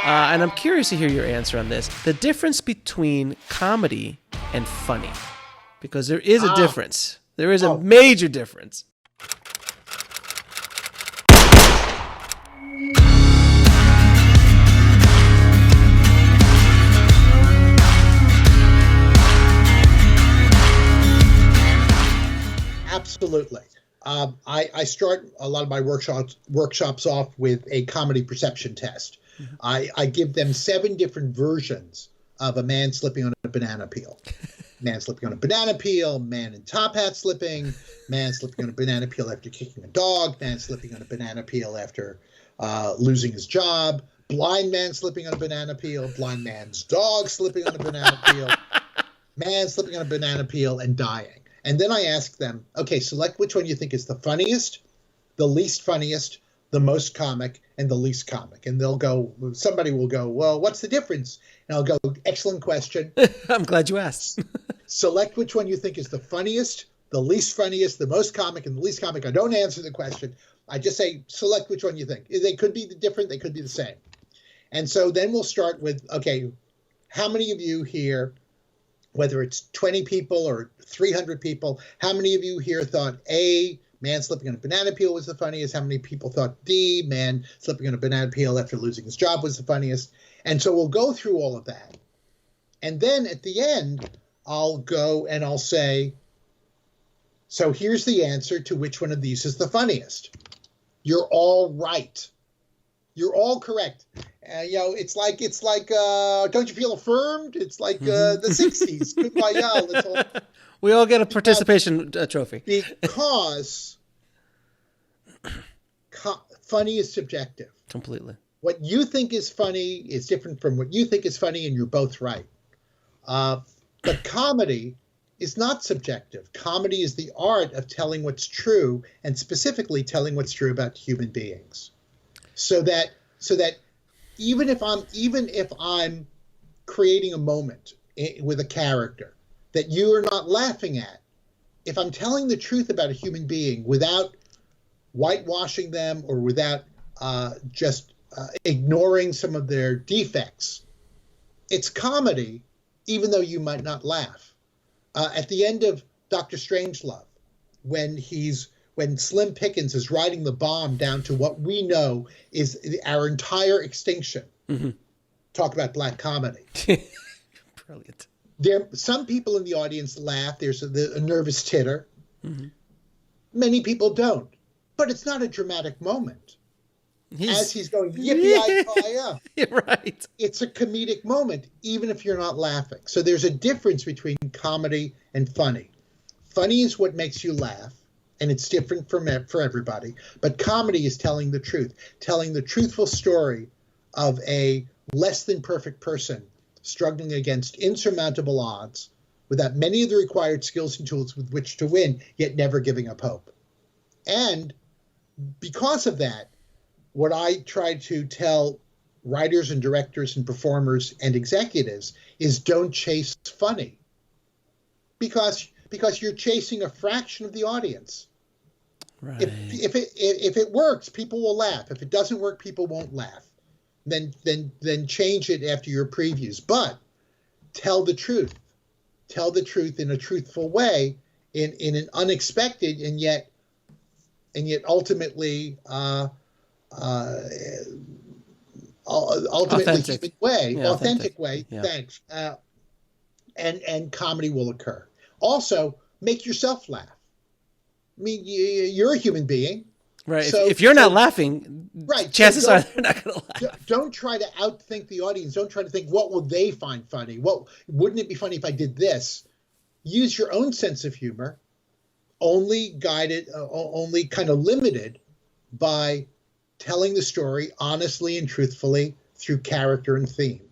And I'm curious to hear your answer on this. The difference between comedy and funny. Because there is a difference. There is a major difference. Absolutely. I start a lot of my workshops off with a comedy perception test. Mm-hmm. I give them 7 different versions of a man slipping on a banana peel. Man slipping on a banana peel, man in top hat slipping, man slipping on a banana peel after kicking a dog, man slipping on a banana peel after losing his job, blind man slipping on a banana peel, blind man's dog slipping on a banana peel, man slipping on a banana peel and dying. And then I ask them, okay, select which one you think is the funniest, the least funniest, the most comic, and the least comic. And they'll go, somebody will go, well, what's the difference? And I'll go, excellent question. I'm glad you asked. Select which one you think is the funniest, the least funniest, the most comic, and the least comic. I don't answer the question. I just say, select which one you think. They could be different. They could be the same. And so then we'll start with, okay, how many of you here, whether it's 20 people or 300 people, how many of you here thought A, man slipping on a banana peel was the funniest? How many people thought D, man slipping on a banana peel after losing his job was the funniest? And so we'll go through all of that. And then at the end, I'll go and I'll say, so here's the answer to which one of these is the funniest. You're all right. You're all correct. It's like, don't you feel affirmed? It's like the 60s. Kumbaya. We all get a participation trophy. Because funny is subjective. Completely. What you think is funny is different from what you think is funny, and you're both right. But comedy is not subjective. Comedy is the art of telling what's true, and specifically telling what's true about human beings. So that even if I'm creating a moment with a character that you are not laughing at, if I'm telling the truth about a human being without whitewashing them or without just ignoring some of their defects, it's comedy, even though you might not laugh. At the end of Dr. Strangelove, when Slim Pickens is riding the bomb down to what we know is our entire extinction. Mm-hmm. Talk about black comedy. Brilliant. Some people in the audience laugh. There's a nervous titter. Mm-hmm. Many people don't. But it's not a dramatic moment. As he's going, yippee-yi-ki-ya. You're right. It's a comedic moment, even if you're not laughing. So there's a difference between comedy and funny. Funny is what makes you laugh, and it's different for everybody. But comedy is telling the truth, telling the truthful story of a less than perfect person struggling against insurmountable odds without many of the required skills and tools with which to win, yet never giving up hope. And because of that, what I try to tell writers and directors and performers and executives is don't chase funny, because you're chasing a fraction of the audience. Right. If it works, people will laugh. If it doesn't work, people won't laugh. Then change it after your previews. But tell the truth. Tell the truth in a truthful way, in an unexpected and yet ultimately authentic. Human way, yeah, authentic way. Yeah. Thanks. And comedy will occur. Also, make yourself laugh. I mean, you're a human being. Right. So, if you're not laughing, right, chances are they're not going to laugh. Don't try to outthink the audience. Don't try to think, what will they find funny? Wouldn't it be funny if I did this? Use your own sense of humor, only guided, only kind of limited by telling the story honestly and truthfully through character and theme.